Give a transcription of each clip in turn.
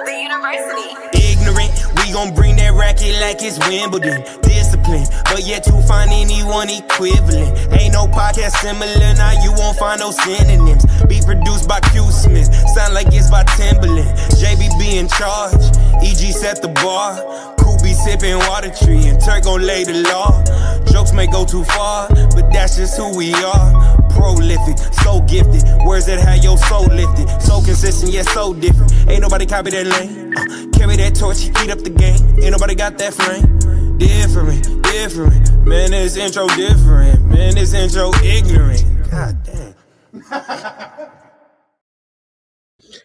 The university. Ignorant, we gon' bring that racket like it's Wimbledon. Discipline, but yet to find anyone equivalent. Ain't no podcast similar, now you won't find no synonyms. Be produced by Q Smith, sound like it's by Timberland. JBB in charge, EG set the bar. Cool be sipping water tree, and Turk gon' lay the law. Jokes may go too far, but that's just who we are. Prolific, so gifted, words that have your soul lifted. So consistent, yet so different. Ain't nobody copy that lane. Carry that torch, heat up the game. Ain't nobody got that flame. Different. Man, this intro different. Man, this intro ignorant. God damn.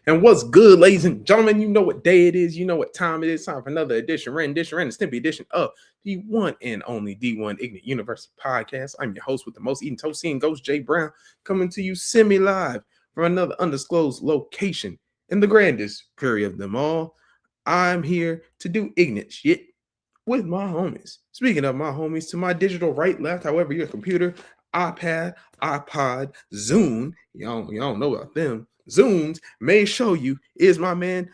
And what's good, ladies and gentlemen? You know what day it is. You know what time it is. Time for another edition, the Stimpy edition of the one and only D1 Ignance University podcast. I'm your host with the most eating toast, seeing Ghost J Brown, coming to you semi-live from another undisclosed location in the grandest prairie of them all. I'm here to do ignorant shit with my homies. Speaking of my homies, to my digital right, left, however, your computer, iPad, iPod, Zoom, y'all don't know about them. Zooms may show you is my man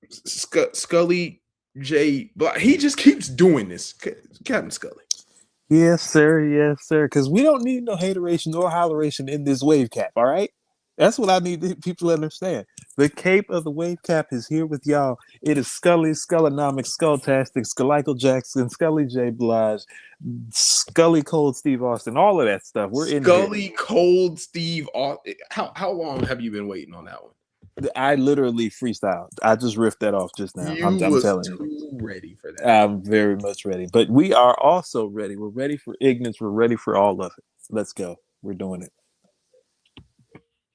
Scully J. Black. He just keeps doing this, Captain Scully. Yes, sir. Because we don't need no hateration or holleration in this wave cap. All right, that's what I need people to understand. The cape of the wave cap is here with y'all. It is Scully, Scullonomics, Skulltastic, Scullical Jackson, Scully J. Blige, Scully Cold Steve Austin, all of that stuff. We're in Scully Cold Steve Austin. How long have you been waiting on that one? I literally freestyled. I just riffed that off just now. I'm telling you. Ready for that. I'm very much ready. But we are also ready. We're ready for Ignance. We're ready for all of it. Let's go. We're doing it.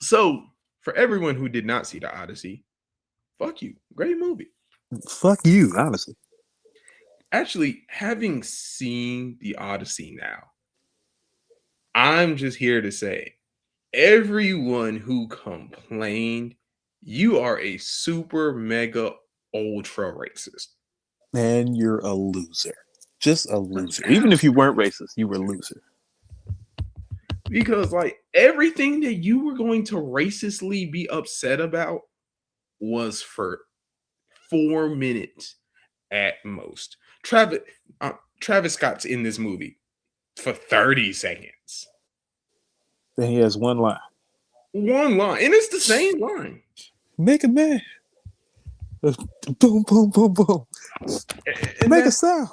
So, for everyone who did not see the Odyssey, fuck you. Great movie. Fuck you, honestly. Actually, having seen the Odyssey now, I'm just here to say, everyone who complained, you are a super mega ultra racist. And you're a loser. Just a loser. Even if you weren't racist, you were a loser. Because, like, everything that you were going to racistly be upset about was for 4 minutes at most. Travis Scott's in this movie for 30 seconds. Then he has one line. And it's the same line. Make a man. Boom, boom, boom, boom. And Make a sound.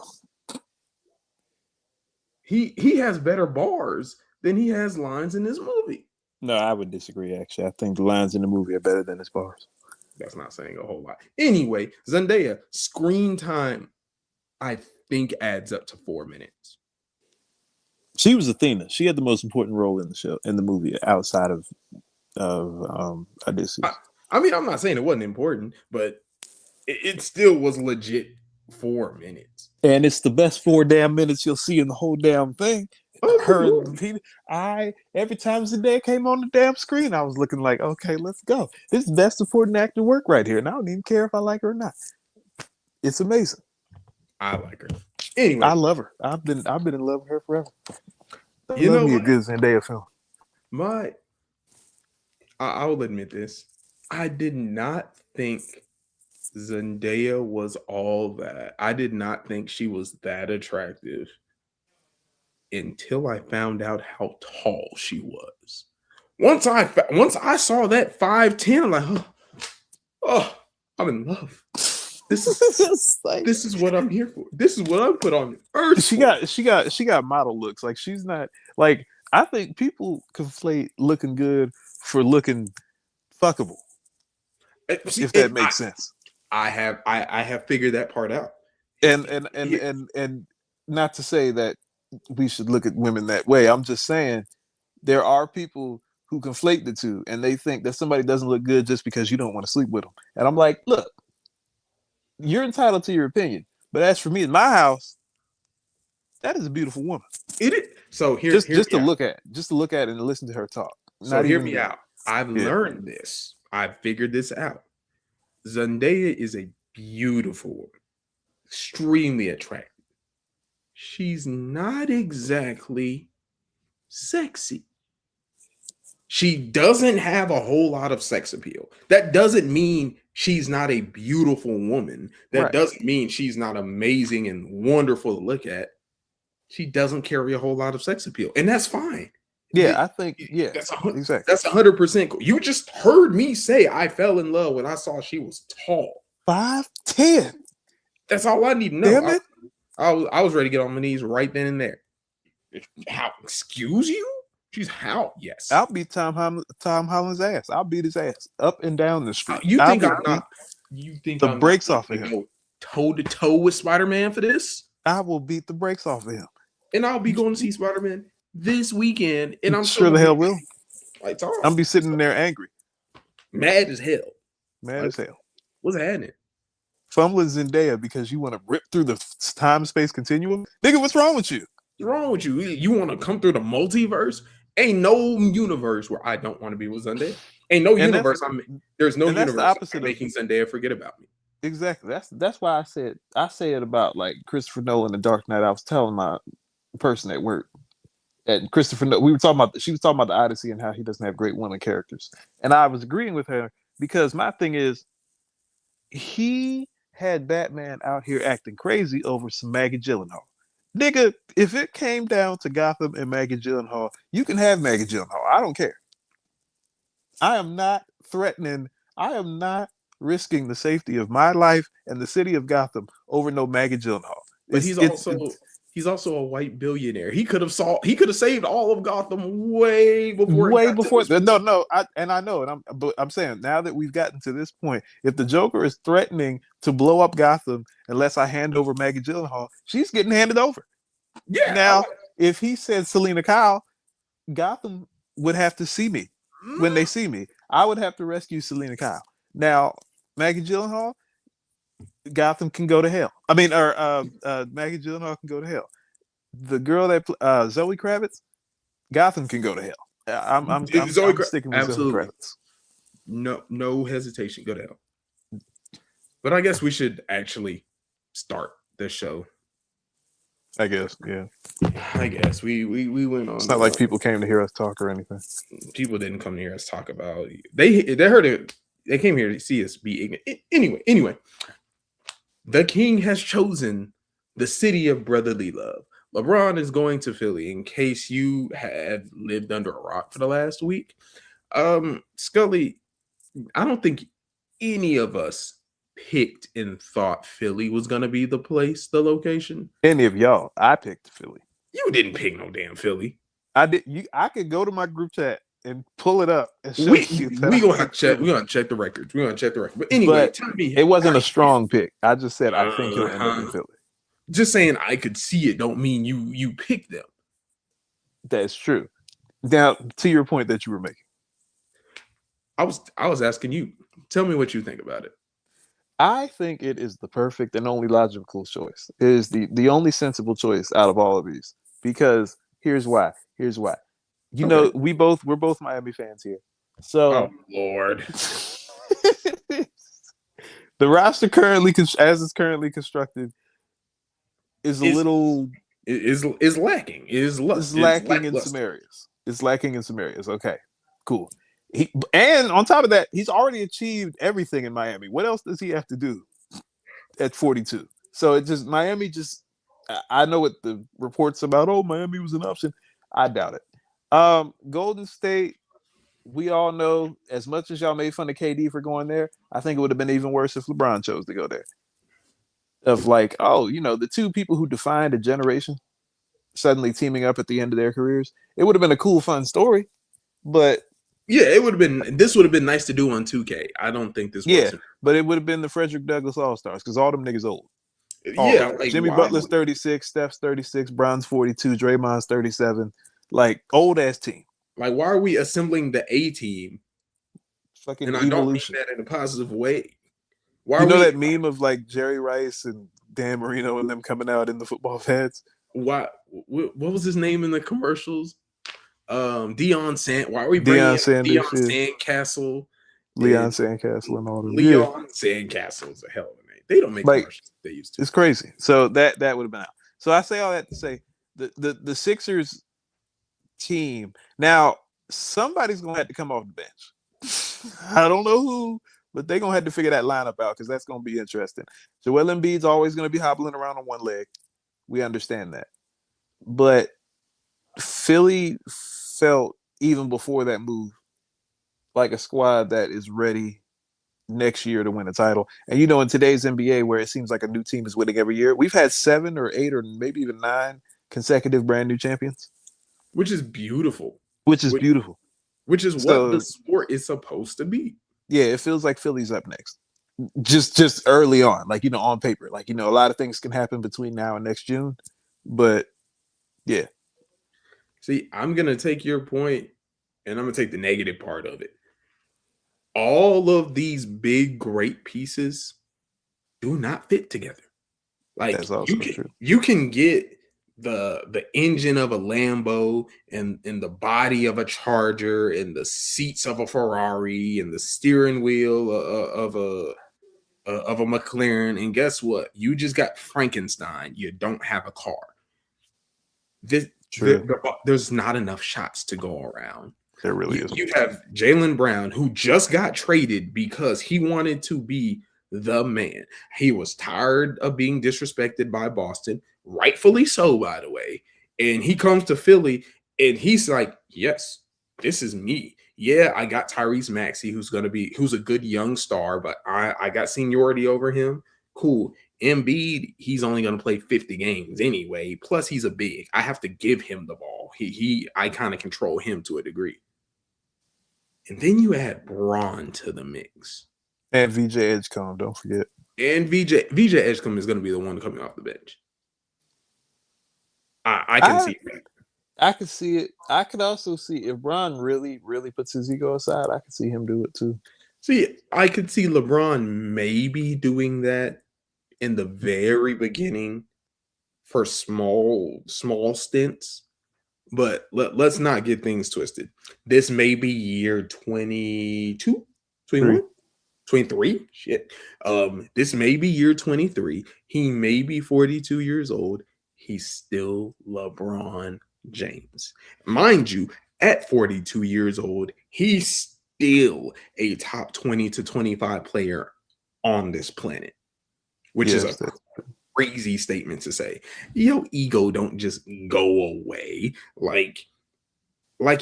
He has better bars than he has lines in this movie. No, I would disagree, actually. I think the lines in the movie are better than his bars. That's not saying a whole lot. Anyway, Zendaya, screen time, I think, adds up to 4 minutes. She was Athena. She had the most important role in the show, in the movie, outside of Odyssey. I mean, I'm not saying it wasn't important, but it still was legit 4 minutes. And it's the best 4 damn minutes you'll see in the whole damn thing. Her and every time Zendaya came on the damn screen, I was looking like, okay, let's go. This is best supporting actor work right here. And I don't even care if I like her or not. It's amazing. I like her. Anyway, I love her. I've been in love with her forever. You know me what? a good Zendaya film. I will admit this. I did not think Zendaya was all that. I did not think she was that attractive until I found out how tall she was. Once I saw that 5'10", I'm like, oh, I'm in love. This is what I'm here for. This is what I'm put on earth. She got model looks. Like, she's not like, I think people conflate looking good for looking fuckable. If that makes sense. I have figured that part out. And not to say that we should look at women that way. I'm just saying there are people who conflate the two, and they think that somebody doesn't look good just because you don't want to sleep with them. And I'm like, look, you're entitled to your opinion, but as for me in my house, that is a beautiful woman. It is. So just to look at and listen to her talk. So hear me out. I've learned this. I've figured this out. Zendaya is a beautiful woman, extremely attractive. She's not exactly sexy. She doesn't have a whole lot of sex appeal. That doesn't mean she's not a beautiful woman. That doesn't mean she's not amazing and wonderful to look at. She doesn't carry a whole lot of sex appeal, and that's fine. Yeah, I think that's exactly. That's 100% cool. You just heard me say I fell in love when I saw she was tall. 5'10". That's all I need to know. Damn it. I was ready to get on my knees right then and there. How? Excuse you? She's how? Yes. I'll beat Tom Holland's ass. I'll beat his ass up and down the street. You think I'm not? You think the I'm brakes not off of him? Go toe to toe with Spider-Man for this? I will beat the brakes off of him. And I'll be going to see Spider-Man this weekend. And I'm sure the hell will. Like, I'm be sitting there angry, mad as hell. As hell. What's happening? Fumbling Zendaya because you want to rip through the time-space continuum? Nigga, what's wrong with you? What's wrong with you? You want to come through the multiverse? Ain't no universe where I don't want to be with Zendaya. Ain't no universe. There's no universe the opposite making Zendaya forget about me. Exactly. That's why I say it about like Christopher Nolan and Dark Knight. I was telling my person at work, and Christopher, we were talking about. She was talking about the Odyssey and how he doesn't have great women characters, and I was agreeing with her because my thing is, he had Batman out here acting crazy over some Maggie Gyllenhaal. Nigga, if it came down to Gotham and Maggie Gyllenhaal, you can have Maggie Gyllenhaal. I don't care. I am not threatening. I am not risking the safety of my life and the city of Gotham over no Maggie Gyllenhaal. But he's also a white billionaire. He could have saved all of Gotham way before. No. I know, but I'm saying now that we've gotten to this point, if the Joker is threatening to blow up Gotham unless I hand over Maggie Gyllenhaal, she's getting handed over. Yeah. Now, if he said Selena Kyle, Gotham would have to see me. When they see me, I would have to rescue Selena Kyle. Now, Maggie Gyllenhaal, Gotham can go to hell. I mean, Maggie Gyllenhaal can go to hell. The girl that Zoe Kravitz, Gotham can go to hell. I'm sticking with Zoe Kravitz. No hesitation. Go to hell. But I guess we should actually start the show. I guess, yeah. I guess we went on. It's not like people came to hear us talk or anything. People didn't come to hear us talk about it. They heard it. They came here to see us be ignorant. Anyway, the king has chosen the city of brotherly love. LeBron is going to Philly. In case you have lived under a rock for the last week, Scully, I don't think any of us picked and thought Philly was going to be the location. Any of y'all? I picked Philly. You didn't pick no damn Philly. I did. I could go to my group chat and pull it up. And show we gonna have to check. We're gonna check the records. But anyway, tell me, it wasn't a strong pick. I just said I think he'll end up in Philly. Just saying I could see it don't mean you picked them. That's true. Now, to your point that you were making, I was asking you. Tell me what you think about it. I think it is the perfect and only logical choice. It is the only sensible choice out of all of these. Because here's why. You know, we're both Miami fans here. So, oh Lord. The roster currently, as it's currently constructed, is lacking. Is lacking in some areas. It's lacking in some areas. Okay, cool. And on top of that, he's already achieved everything in Miami. What else does he have to do at 42? So Miami I know what the reports about, Miami was an option. I doubt it. Golden State, we all know, as much as y'all made fun of KD for going there, I think it would have been even worse if LeBron chose to go there. Of like, the two people who defined a generation suddenly teaming up at the end of their careers. It would have been a cool, fun story, but yeah, it would have been. This would have been nice to do on 2K. I don't think this. Yeah, but it would have been the Frederick Douglass All Stars because all them niggas old. Yeah, like, Jimmy Butler's 36, Steph's 36, Bron's 42, Draymond's 37. Like old ass team. Like, why are we assembling the A team? Fucking and evolution. I don't mean that in a positive way. Why that meme of like Jerry Rice and Dan Marino and them coming out in the football pads? Why? What was his name in the commercials? Deion Sand. Why are we bringing Deion Sandcastle? Leon Sandcastle and all them. Leon Sandcastle is a hell of a name. They don't make commercials they used to. It's crazy. So that would have been out. So I say all that to say the Sixers team. Now, somebody's gonna have to come off the bench. I don't know who, but they're gonna have to figure that lineup out because that's gonna be interesting. Joel Embiid's always gonna be hobbling around on one leg. We understand that. But Philly felt, even before that move, like a squad that is ready next year to win a title. And in today's NBA, where it seems like a new team is winning every year, we've had 7 or 8 or maybe even 9 consecutive brand new champions. Which is beautiful. Which is beautiful. Which is what the sport is supposed to be. Yeah, it feels like Philly's up next. Just early on, like, on paper. Like, a lot of things can happen between now and next June. But, yeah. See, I'm going to take your point, and I'm going to take the negative part of it. All of these big, great pieces do not fit together. Like, that's also true. You can get the engine of a Lambo and the body of a Charger and the seats of a Ferrari and the steering wheel of a McLaren, and guess what? You just got Frankenstein. You don't have a car. There's not enough shots to go around. There really is. You have Jaylen Brown, who just got traded because he wanted to be the man. He was tired of being disrespected by Boston, rightfully so, by the way. And he comes to Philly, and he's like, yes, this is me. Yeah, I got Tyrese Maxey, who's a good young star, but I got seniority over him. Cool. Embiid, he's only going to play 50 games anyway. Plus, he's a big. I have to give him the ball. I kind of control him to a degree. And then you add Braun to the mix. And VJ Edgecombe, don't forget. And VJ Edgecombe is going to be the one coming off the bench. I can see that. I could see it. I could also see if Braun really, really puts his ego aside, I could see him do it too. See, I could see LeBron maybe doing that in the very beginning for small stints. But let's not get things twisted. This may be year 22, 21, 23. Shit. This may be year 23. He may be 42 years old. He's still LeBron James. Mind you, at 42 years old, he's still a top 20 to 25 player on this planet, which is a crazy statement to say. Your ego don't just go away. Like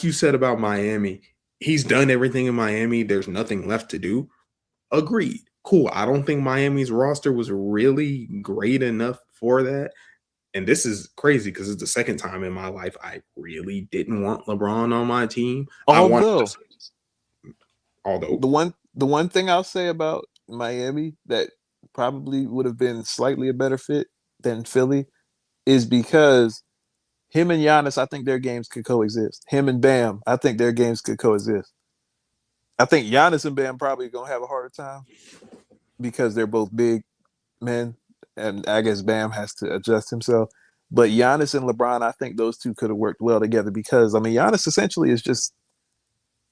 you said about Miami, he's done everything in Miami. There's nothing left to do. Agreed. Cool. I don't think Miami's roster was really great enough for that. And this is crazy because it's the second time in my life I really didn't want LeBron on my team. Although the one thing I'll say about Miami that probably would have been slightly a better fit than Philly is because him and Giannis, I think their games could coexist. Him and Bam, I think their games could coexist. I think Giannis and Bam probably going to have a harder time because they're both big men, and I guess Bam has to adjust himself. But Giannis and LeBron, I think those two could have worked well together because, I mean, Giannis essentially is just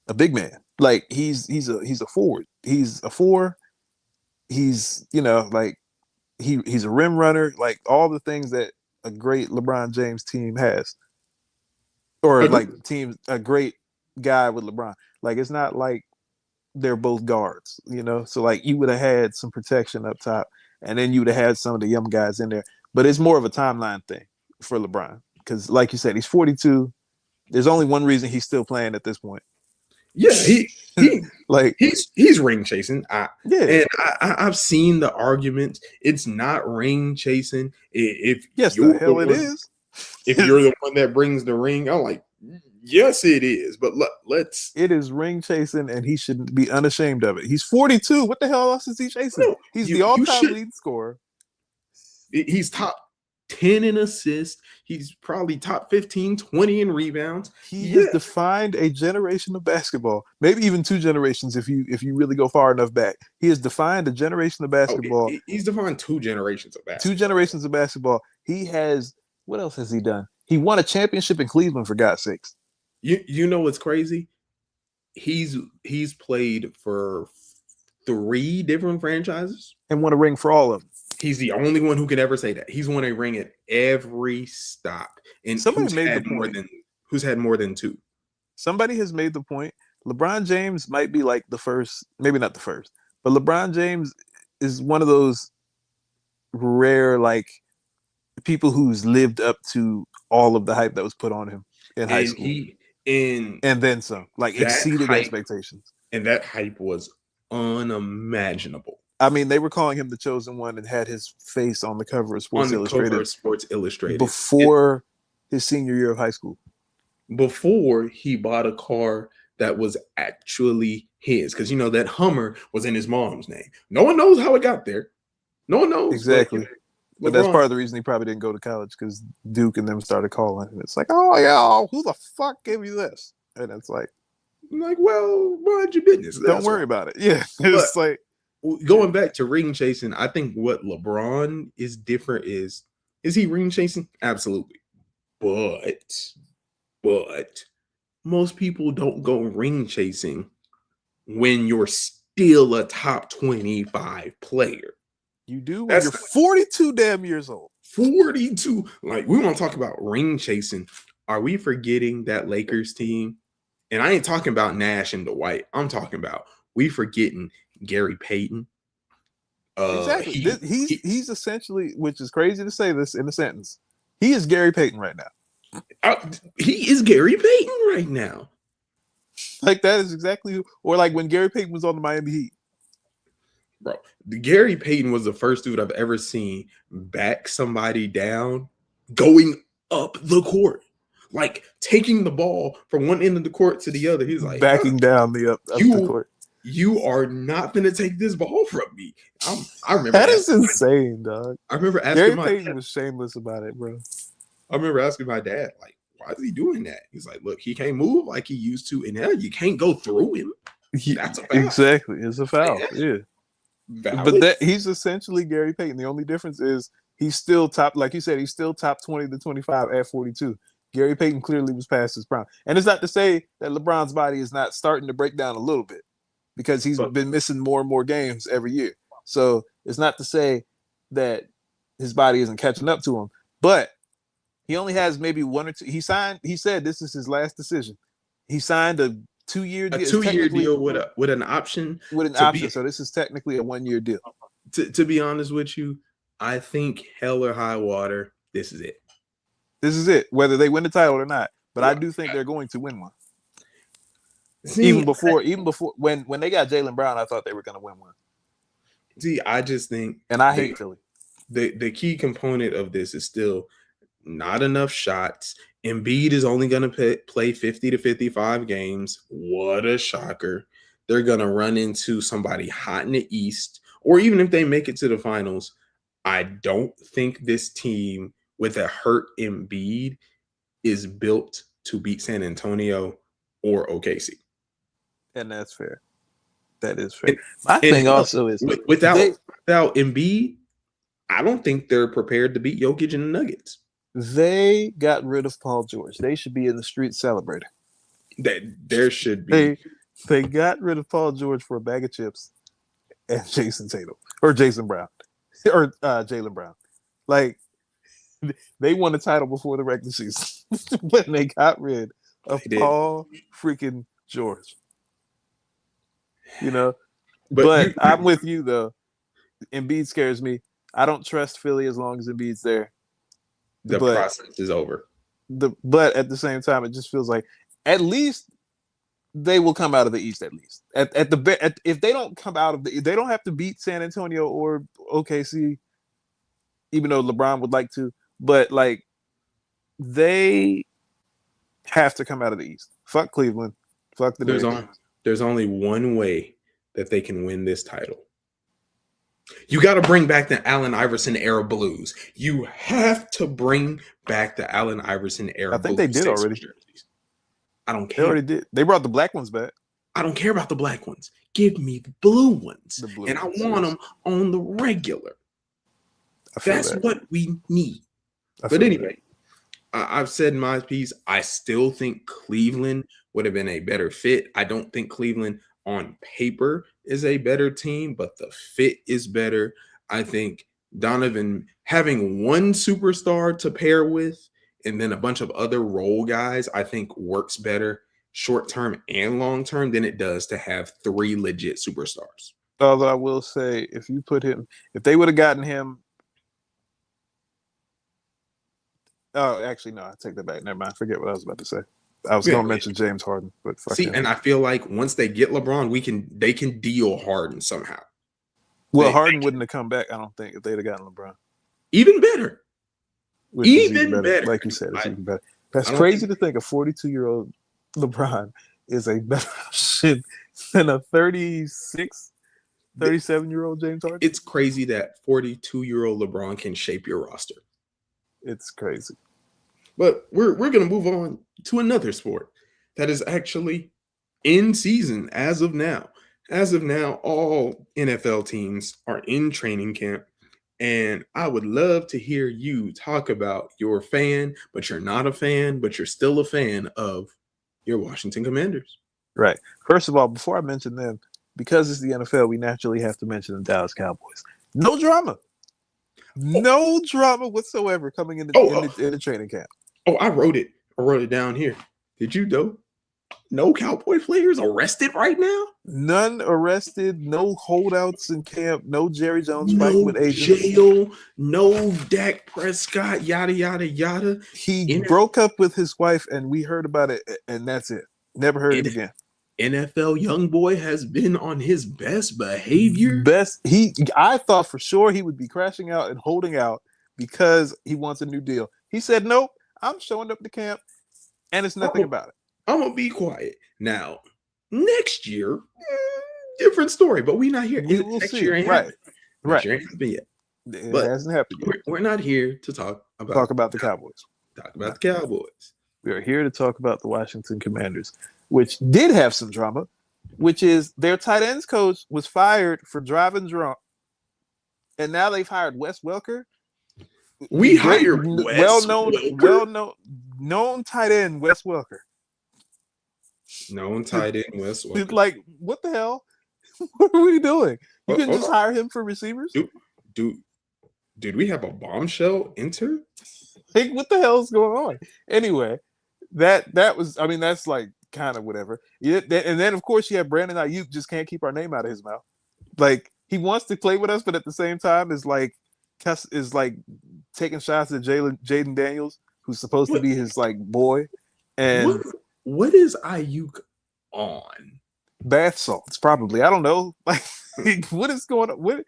a big man. Like, he's a forward. He's a four. He's, like, he's a rim runner. Like, all the things that a great LeBron James team has. Or, like, a great guy with LeBron. Like, it's not like they're both guards, So, like, you would have had some protection up top, and then you would have had some of the young guys in there. But it's more of a timeline thing for LeBron. Because, like you said, he's 42. There's only one reason he's still playing at this point. Yeah, he's ring chasing. I've seen the argument. It's not ring chasing. If the hell it is. If you're the one that brings the ring, I'm like, yes, it is. But let's. It is ring chasing, and he should be unashamed of it. He's 42. What the hell else is he chasing? No, he's the all-time lead scorer. He's top 10 in assists. He's probably top 15, 20 in rebounds. He has defined a generation of basketball. Maybe even 2 generations if you really go far enough back. He has defined a generation of basketball. He's defined 2 generations of basketball. 2 generations of basketball. He has, what else has he done? He won a championship in Cleveland, for God's sakes. You know what's crazy? He's played for 3 different franchises. And won a ring for all of them. He's the only one who could ever say that. He's won a ring at every stop. And somebody made the point. Who's had more than 2? somebody has made the point. LeBron James might be like the first, maybe not the first, but LeBron James is one of those rare like people who's lived up to all of the hype that was put on him in high school. And then some, like exceeded expectations. And that hype was unimaginable. I mean, they were calling him the chosen one and had his face on the cover of Sports Illustrated before his senior year of high school. Before he bought a car that was actually his, because you know that Hummer was in his mom's name. No one knows how it got there. No one knows exactly. But that's part of the reason he probably didn't go to college, because Duke and them started calling, and it's like, oh yeah, who the fuck gave you this? And it's like, well, mind your business. Don't worry about it. Yeah, it's like going back to ring chasing. I think what LeBron is different is he ring chasing? Absolutely, but most people don't go ring chasing when you're still a top 25 player. You do when you're 42 damn years old. 42. Like, we want to talk about ring chasing. Are we forgetting that Lakers team? And I ain't talking about Nash and Dwight. I'm talking about we forgetting Gary Payton. Exactly. He's essentially, which is crazy to say this in a sentence, he is Gary Payton right now. He is Gary Payton right now. Like, that is exactly or like when Gary Payton was on the Miami Heat. Bro, Gary Payton was the first dude I've ever seen back somebody down going up the court. Like, taking the ball from one end of the court to the other. He's like, backing down the court. You are not going to take this ball from me. I remember that is insane, dog. I remember asking Gary Payton was shameless about it, bro. I remember asking my dad, like, why is he doing that? He's like, look, he can't move like he used to, and now you can't go through him. That's a foul. Exactly. It's a foul. Yeah. Valid. But he's essentially Gary Payton. The only difference is he's still top, like you said, he's still top 20 to 25 at 42. Gary Payton clearly was past his prime. And it's not to say that LeBron's body is not starting to break down a little bit, because he's been missing more and more games every year. So it's not to say that his body isn't catching up to him, but he only has maybe one or two. He said this is his last decision. He signed a 2-year deal. A 2-year deal with an option. So this is technically a 1-year deal. To be honest with you, I think hell or high water, this is it. This is it, whether they win the title or not. But I do think they're going to win one. Even before when they got Jaylen Brown, I thought they were going to win one. See, I just think, and I hate Philly. The key component of this is still not enough shots. Embiid is only going to play 50 to 55 games. What a shocker. They're going to run into somebody hot in the East, or even if they make it to the finals, I don't think this team with a hurt Embiid is built to beat San Antonio or OKC. And that's fair. That is fair. My thing also is without Embiid, I don't think they're prepared to beat Jokic and the Nuggets. They got rid of Paul George. They should be in the street celebrating. There should be. They got rid of Paul George for a bag of chips and Jason Tatum or Jason Brown or Jaylen Brown. Like, they won the title before the regular season when they got rid of Paul freaking George. You know, but I'm with you though. Embiid scares me. I don't trust Philly as long as Embiid's there. The process is over. But at the same time, it just feels like at least they will come out of the East. At least if they don't come out of they don't have to beat San Antonio or OKC, even though LeBron would like to. But like, they have to come out of the East. Fuck Cleveland. Fuck the. There's only one way that they can win this title. You got to bring back the Allen Iverson era Blues. You have to bring back the Allen Iverson era. I think they did already. Jerseys. I don't care. They already did. They brought the black ones back. I don't care about the black ones. Give me the blue ones. And I want them on the regular. That's what we need. But anyway, I've said my piece. I still think Cleveland would have been a better fit. I don't think Cleveland on paper is a better team, but the fit is better. I think Donovan having one superstar to pair with and then a bunch of other role guys, I think works better. short term and long term than it does to have 3 legit superstars. Although I will say, if they would have gotten him. Oh, actually, no, I take that back. Never mind. Forget what I was about to say. I was going to mention James Harden, but see, and I feel like once they get LeBron, they can deal Harden somehow. Well, Harden wouldn't have come back, I don't think, if they'd have gotten LeBron. Even better. Even better. Like you said, it's even better. That's crazy to think a 42-year-old LeBron is a better option than a 36, 37-year-old James Harden. It's crazy that 42-year-old LeBron can shape your roster. It's crazy. But we're going to move on to another sport that is actually in season as of now. As of now, all NFL teams are in training camp. And I would love to hear you talk about your fan, but you're not a fan, but you're still a fan of your Washington Commanders. Right. First of all, before I mention them, because it's the NFL, we naturally have to mention the Dallas Cowboys. No drama. No drama whatsoever coming in the training camp. Oh, I wrote it. I wrote it down here. Did you know? No Cowboy players arrested right now? None arrested. No holdouts in camp. No Jerry Jones fighting with agents. Jail. No Dak Prescott. Yada yada yada. He broke up with his wife, and we heard about it, and that's it. Never heard it again. NFL young boy has been on his best behavior. I thought for sure he would be crashing out and holding out because he wants a new deal. He said, "Nope, I'm showing up to camp, and it's nothing about it." I'm gonna be quiet now. Next year, different story. But we're not here. Next year ain't happened. Next year ain't happened yet. It hasn't happened yet. We're not here to talk about the Cowboys. Talk about the Cowboys. We are here to talk about the Washington Commanders, which did have some drama. Which is their tight ends coach was fired for driving drunk, and now they've hired Wes Welker. We hired Wes known tight end Wes Welker. Known tight end Wes Welker. It's like, what the hell? What are we doing? You can just hire him for receivers? Did we have a bombshell enter? Like, what the hell is going on? Anyway, that was, I mean, that's like kind of whatever. Yeah, and then of course you have Brandon Ayuk just can't keep our name out of his mouth. Like, he wants to play with us, but at the same time is like taking shots at Jaden Daniels, who's supposed to be his like boy. And what is Ayuk on? Bath salts, probably. I don't know. Like, what is going on?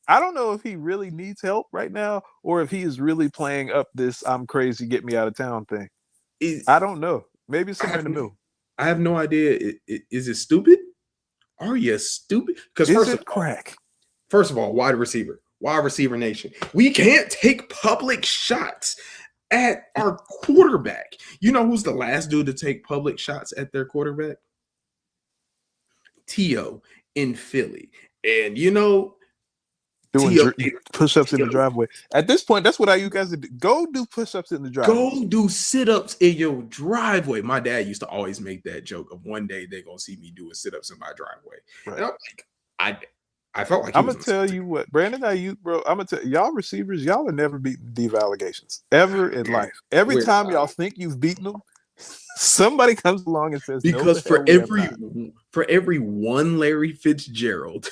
I don't know if he really needs help right now, or if he is really playing up this "I'm crazy, get me out of town" thing. I don't know. Maybe it's somewhere in the middle. I have no idea. Is it stupid? Are you stupid? Because First of all, wide receiver nation. We can't take public shots at our quarterback. You know who's the last dude to take public shots at their quarterback? T.O. in Philly. And you know, doing push-ups in the driveway. At this point, that's what you guys do. Go do push-ups in the driveway. Go do sit-ups in your driveway. My dad used to always make that joke of one day they're gonna see me doing sit-ups in my driveway. Right. And I'm like, I felt like I'm gonna tell you what, Brandon Ayuk, bro. I'm gonna tell y'all receivers, y'all are never beating Dave allegations ever in life. Every time y'all think you've beaten them, somebody comes along and says, because for every one Larry Fitzgerald,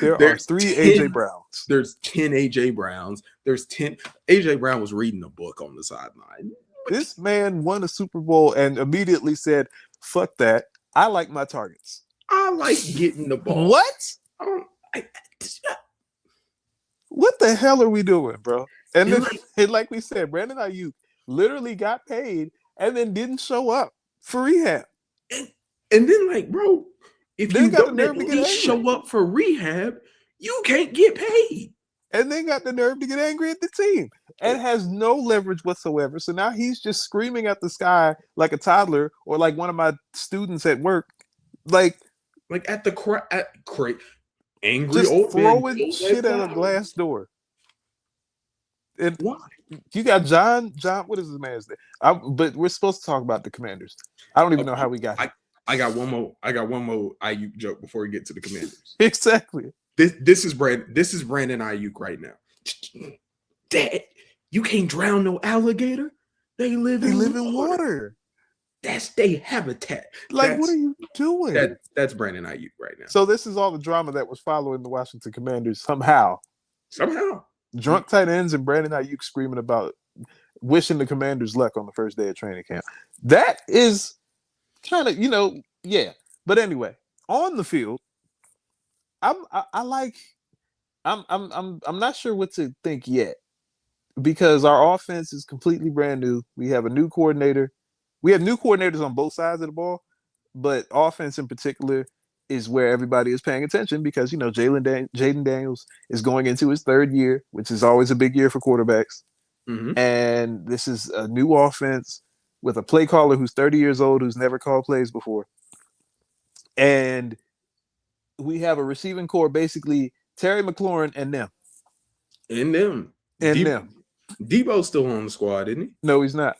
there are 3 AJ Browns. There's 10 AJ Browns. There's 10. AJ Brown was reading a book on the sideline. This man won a Super Bowl and immediately said, "Fuck that. I like my targets. I like getting the ball." What? What the hell are we doing, bro? And then, like we said, Brandon Ayuk literally got paid and then didn't show up for rehab. And then, like, bro, if you don't at least show up for rehab, you can't get paid. And they got the nerve to get angry at the team and has no leverage whatsoever. So now he's just screaming at the sky like a toddler, or like one of my students at work, like at the crate. Angry just old throwing shit at a glass door. And why? You got John. What is his man's name? But we're supposed to talk about the Commanders. I don't even know how we got here. I got one more Ayuk joke before we get to the Commanders. Exactly. This is Brandon Ayuk right now. Dad, you can't drown no alligator. They live in water. That's their habitat. Like, what are you doing? That's Brandon Ayuk right now. So this is all the drama that was following the Washington Commanders somehow. Drunk tight ends and Brandon Ayuk screaming about wishing the Commanders luck on the first day of training camp. That is kind of, yeah. But anyway, on the field, I'm not sure what to think yet, because our offense is completely brand new. We have a new coordinator. We have new coordinators on both sides of the ball, but offense in particular is where everybody is paying attention, because Jaden Daniels is going into his third year, which is always a big year for quarterbacks. Mm-hmm. And this is a new offense with a play caller who's 30 years old, who's never called plays before. And we have a receiving core, basically Terry McLaurin and them. Debo's still on the squad, isn't he? No, he's not.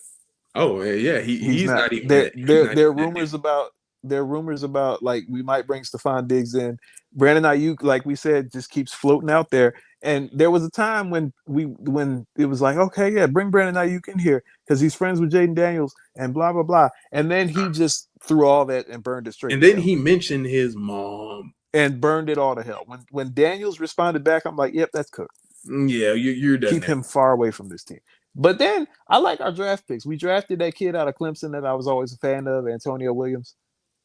Oh, yeah, he's not even. There are rumors about like we might bring Stephon Diggs in. Brandon Ayuk, like we said, just keeps floating out there. And there was a time when it was like, okay, yeah, bring Brandon Ayuk in here because he's friends with Jaden Daniels and blah blah blah. And then he just threw all that and burned it straight. And then he mentioned his mom and burned it all to hell. When Daniels responded back, I'm like, yep, that's cooked. Yeah, you're done. Keep him far away from this team. But then I like our draft picks. We drafted that kid out of Clemson that I was always a fan of, Antonio Williams.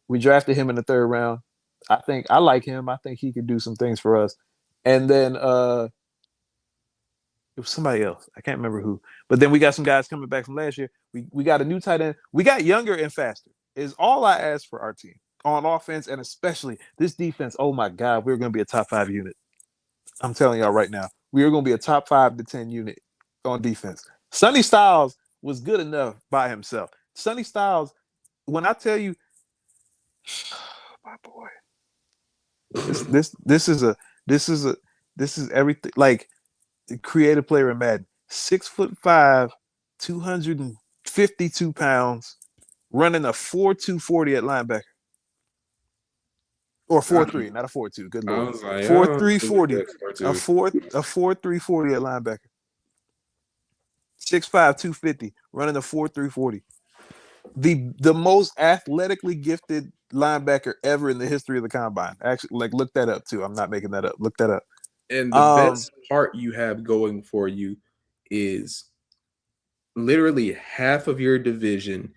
We drafted him in the third round. I like him. I think he could do some things for us. And then it was somebody else. I can't remember who. But then we got some guys coming back from last year. We got a new tight end. We got younger and faster is all I ask for our team on offense, and especially this defense. Oh, my God, we're going to be a top 5 unit. I'm telling y'all right now. We are going to be a top 5 to 10 unit on defense. Sonny Styles was good enough by himself. Sonny Styles, when I tell you, my boy, this is everything. Like creative player in Madden, 6'5", 252 pounds, running a 4.2 40 at linebacker. Or 4.3, not a 4.2. Good lord. 4.3 40. A 4.3 40 at linebacker. 6'5", 250, running a 4.3 40. The most athletically gifted linebacker ever in the history of the combine. Actually, like look that up too. I'm not making that up. Look that up. And the best part you have going for you is literally half of your division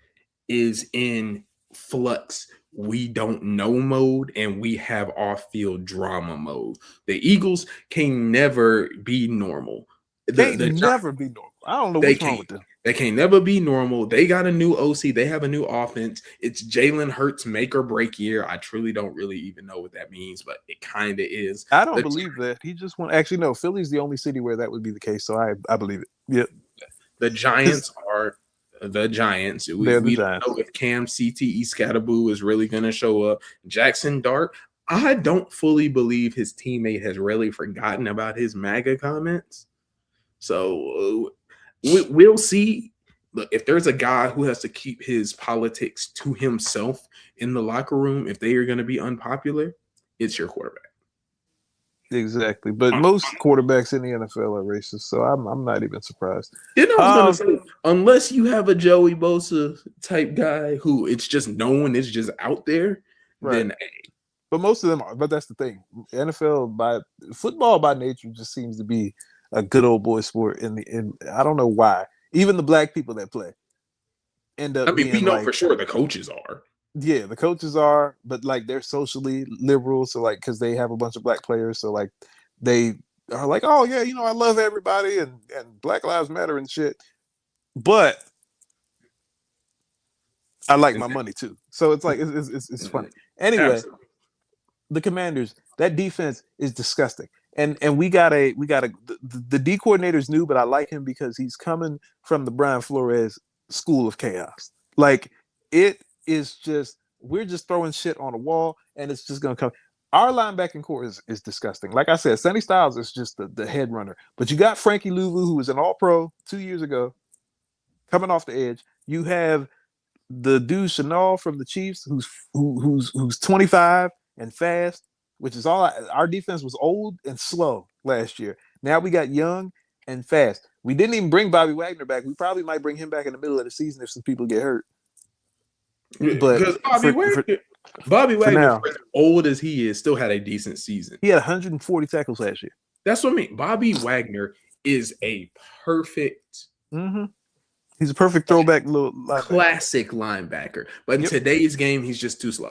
is in flux. We don't know mode, and we have off-field drama mode. The Eagles can never be normal. They never be normal. I don't know what's wrong with them. They can never be normal. They got a new OC. They have a new offense. It's Jalen Hurts make or break year. I truly don't really even know what that means, but it kind of is. I don't believe that. He just won. Actually, no. Philly's the only city where that would be the case, so I believe it. Yep. The Giants are the Giants. We don't know if Cam CTE Scatterboo is really going to show up. Jackson Dart, I don't fully believe his teammate has really forgotten about his MAGA comments. So we'll see. Look, if there's a guy who has to keep his politics to himself in the locker room, if they are going to be unpopular, it's your quarterback. Exactly. But most quarterbacks in the NFL are racist, so I'm not even surprised. I was going to say, unless you have a Joey Bosa type guy who it's just known, it's just out there, right. Then but most of them are. But that's the thing. Football by nature just seems to be a good old boy sport. In I don't know why. Even the black people that play end up. We know for sure the coaches are. Yeah, the coaches are, but like they're socially liberal, so like because they have a bunch of black players, so like they are like, oh yeah, I love everybody and Black Lives Matter and shit, but I like my money too. So it's like it's funny. Anyway, absolutely. The Commanders, that defense is disgusting. And we got the D coordinator's new, but I like him because he's coming from the Brian Flores school of chaos. Like it is just, we're just throwing shit on the wall and it's just gonna come. Our linebacking core is disgusting. Like I said, Sonny Styles is just the head runner. But you got Frankie Louvu, who was an all-pro 2 years ago, coming off the edge. You have the dude Chanel from the Chiefs, who's 25 and fast. Which is all our defense was old and slow last year. Now we got young and fast. We didn't even bring Bobby Wagner back. We probably might bring him back in the middle of the season if some people get hurt. But Because Bobby for Wagner, now, for as old as he is, still had a decent season. he had 140 tackles last year. That's what I mean. Bobby Wagner is a perfect, he's a perfect throwback little linebacker. classic linebacker. But in today's game, he's just too slow.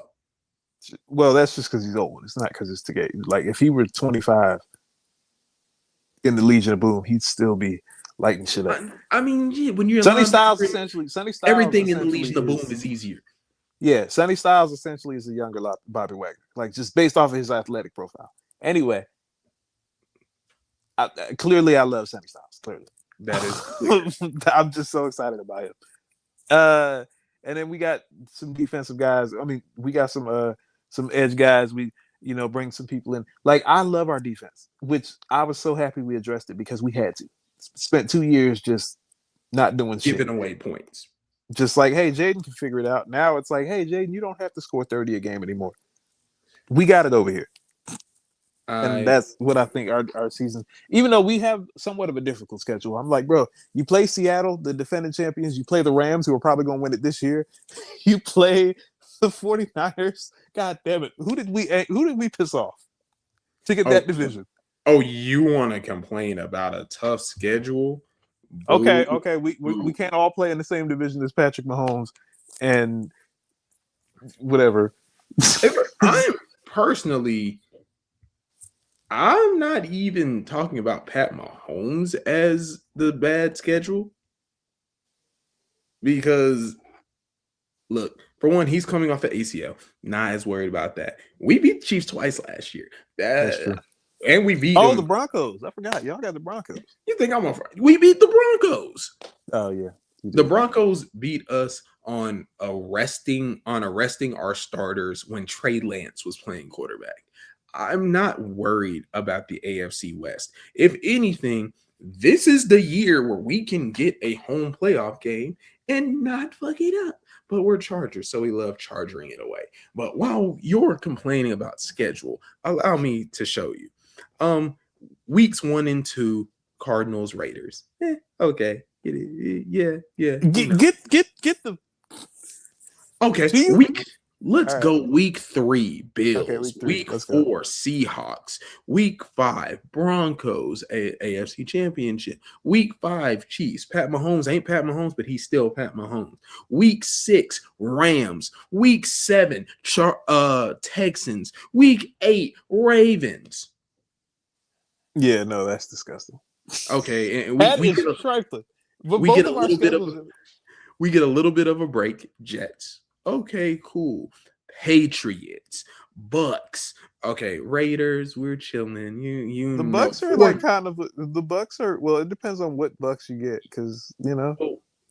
Well, that's just because he's old. It's not because it's today. Like if he were 25 in the Legion of Boom, he'd still be lighting shit up. I mean, yeah, when you're Sonny Styles everything in the Legion of Boom is easier. Yeah, Sonny Styles essentially is a younger Bobby Wagner, like just based off of his athletic profile. Anyway, clearly I love Sonny Styles. Clearly, that is. I'm just so excited about him. And then we got some defensive guys. I mean, we got some edge guys. We bring some people in. Like I love our defense, which I was so happy we addressed it because we had to. Spent 2 years just not doing shit, giving away points. Just like, hey, Jaden can figure it out. Now it's like, hey, Jaden, you don't have to score 30 a game anymore. We got it over here. And that's what I think our season, even though we have somewhat of a difficult schedule. I'm like, bro, you play Seattle, the defending champions. You play the Rams, who are probably going to win it this year. You play the 49ers. God damn it. Who did we piss off to get that division? Oh, you want to complain about a tough schedule? Okay. We can't all play in the same division as Patrick Mahomes and whatever. I'm not even talking about Pat Mahomes as the bad schedule. Because, look, for one, he's coming off the ACL. Not as worried about that. We beat the Chiefs twice last year. That's true. And we beat the Broncos. I forgot. Y'all got the Broncos. You think I'm on fire? We beat the Broncos. Oh, yeah. The Broncos beat us on arresting our starters when Trey Lance was playing quarterback. I'm not worried about the AFC West. If anything, this is the year where we can get a home playoff game and not fuck it up. But we're Chargers, so we love charging it away. But while you're complaining about schedule, allow me to show you. Weeks 1 and 2, Cardinals, Raiders. Okay. Get it. Yeah. Get the. Okay. Let's go week 3, Bills. Okay, week 4, Seahawks. Week 5, Broncos, AFC Championship. Week 5, Chiefs. Pat Mahomes ain't Pat Mahomes, but he's still Pat Mahomes. Week 6, Rams. Week 7, Texans. Week 8, Ravens. Yeah, no, that's disgusting. Okay, and we get a little bit of a break. Jets. Okay, cool. Patriots, Bucks. Okay, Raiders. We're chilling. The Bucks are like kind of the Bucks are. Well, it depends on what Bucks you get, because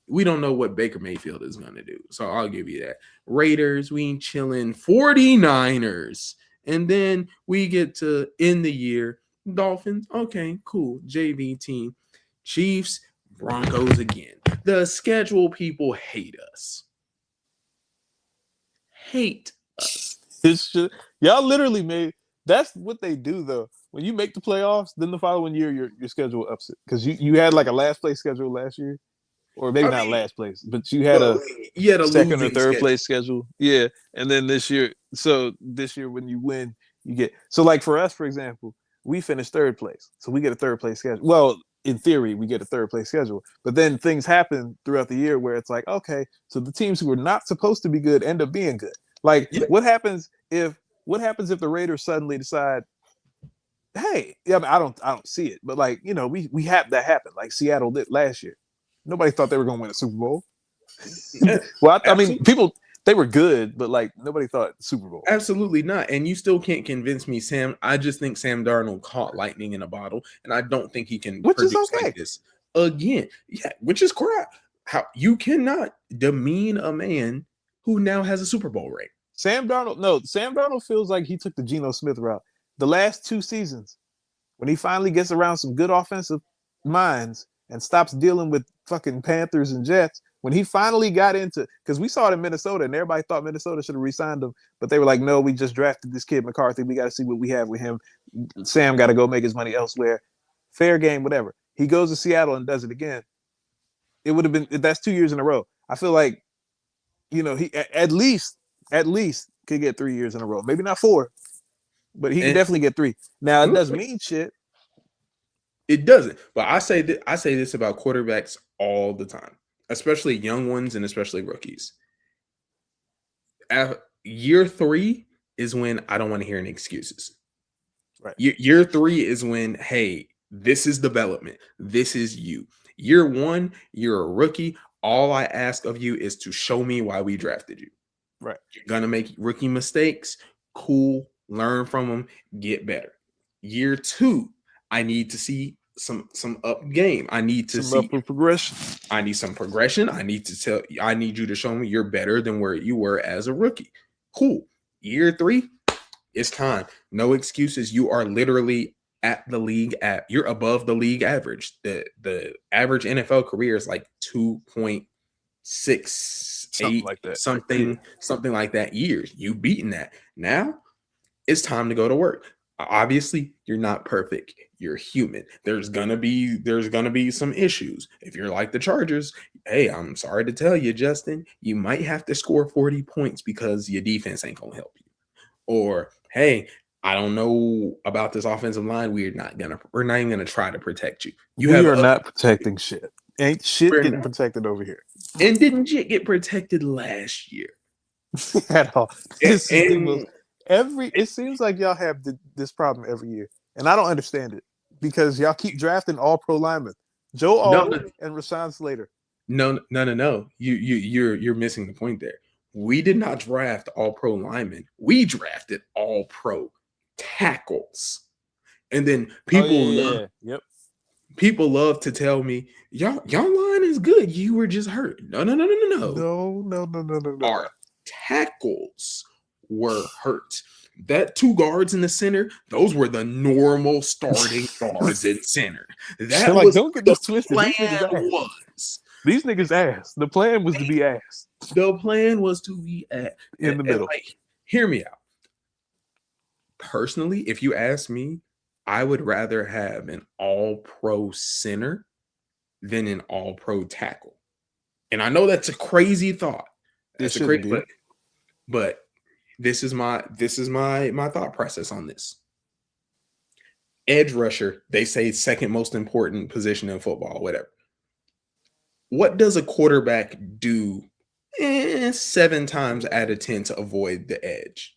we don't know what Baker Mayfield is going to do. So I'll give you that. Raiders, we chilling. 49ers, and then we get to end the year. Dolphins. Okay, cool. JV team. Chiefs, Broncos again. The schedule people hate us. It's just, y'all literally made. That's what they do though. When you make the playoffs, then the following year your schedule ups it, because you had like a last place schedule last year, or maybe not last place, but you had a second or third place schedule. Yeah, and then this year when you win, you get like for us, for example, we finished third place, so we get a third place schedule. Well, in theory, we get a third place schedule, but then things happen throughout the year where it's like, okay, so the teams who are not supposed to be good end up being good. Like, what happens if the Raiders suddenly decide, hey, I don't see it, but like, we have that happen, like Seattle did last year. Nobody thought they were going to win a Super Bowl. Well, I mean, people. They were good, but like nobody thought Super Bowl. Absolutely not. And you still can't convince me, Sam. I just think Sam Darnold caught lightning in a bottle, and I don't think he can produce like this again. Yeah, which is crap. How you cannot demean a man who now has a Super Bowl ring. Sam Darnold feels like he took the Geno Smith route. The last 2 seasons, when he finally gets around some good offensive minds and stops dealing with fucking Panthers and Jets. When he finally got into, because we saw it in Minnesota and everybody thought Minnesota should have re-signed him, but they were like, no, we just drafted this kid McCarthy. We got to see what we have with him. Sam got to go make his money elsewhere. Fair game, whatever. He goes to Seattle and does it again. It would have been, that's 2 years in a row. I feel like you know, he at least could get 3 years in a row. Maybe not 4, but he can definitely get 3. Now it doesn't mean shit. It doesn't. But I say this about quarterbacks all the time, especially young ones and especially rookies. Year 3 is when I don't want to hear any excuses. Right. Year 3 is when, hey, this is development. This is you. Year 1, you're a rookie. All I ask of you is to show me why we drafted you. Right. You're going to make rookie mistakes. Cool. Learn from them. Get better. Year 2, I need to see some up game. I need to see progression. I need some progression. I need you to show me you're better than where you were as a rookie. Cool. Year 3, it's time. No excuses. You are literally at the league you're above the league average. The average NFL career is like 2.68, something like that. Something like that years. You've beaten that. Now it's time to go to work. Obviously, you're not perfect. You're human. There's gonna be some issues. If you're like the Chargers, hey, I'm sorry to tell you, Justin, you might have to score 40 points because your defense ain't gonna help you. Or, hey, I don't know about this offensive line. We're not even gonna try to protect you. We are not protecting shit. Ain't shit getting protected over here. And didn't shit get protected last year at all? It seems like y'all have this problem every year, and I don't understand it because y'all keep drafting all pro linemen, Joe Alden and Rashawn Slater. No. You're missing the point there. We did not draft all pro linemen. We drafted all pro tackles, and then people people love to tell me, y'all line is good. You were just hurt. No. Our tackles were hurt. That 2 guards in the center, those were the normal starting guards in center. That was don't get this twisted. These niggas ass. The plan was to be ass. The plan was to be in the middle. Hear me out. Personally, if you ask me, I would rather have an all-pro center than an all-pro tackle. And I know that's a crazy thought. That's a crazy thought. But this is my thought process on this. Edge rusher, they say second most important position in football, whatever. What does a quarterback do 7 times out of 10 to avoid the edge?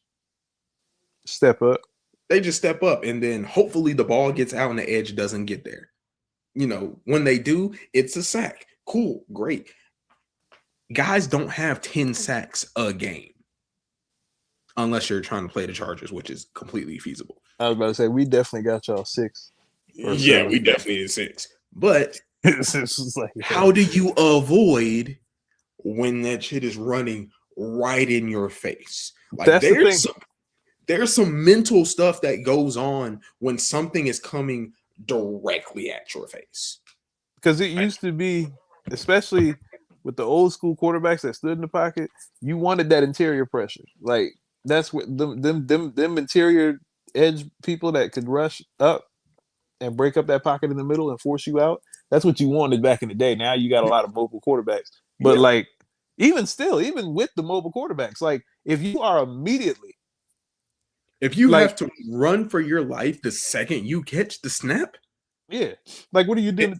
Step up. They just step up, and then hopefully the ball gets out and the edge doesn't get there. You know, when they do, it's a sack. Cool, great. Guys don't have 10 sacks a game. Unless you're trying to play the Chargers, which is completely feasible. I was about to say, we definitely got y'all 6. Yeah, we definitely did 6. But how do you avoid when that shit is running right in your face? Like, that's the thing. There's some mental stuff that goes on when something is coming directly at your face. Because it used to be, especially with the old school quarterbacks that stood in the pocket, you wanted that interior pressure. Like, that's what them interior edge people that could rush up and break up that pocket in the middle and force you out. That's what you wanted back in the day. Now you got a lot of mobile quarterbacks. But like, even with the mobile quarterbacks, like if you have to run for your life the second you catch the snap. Yeah. Like, what are you doing?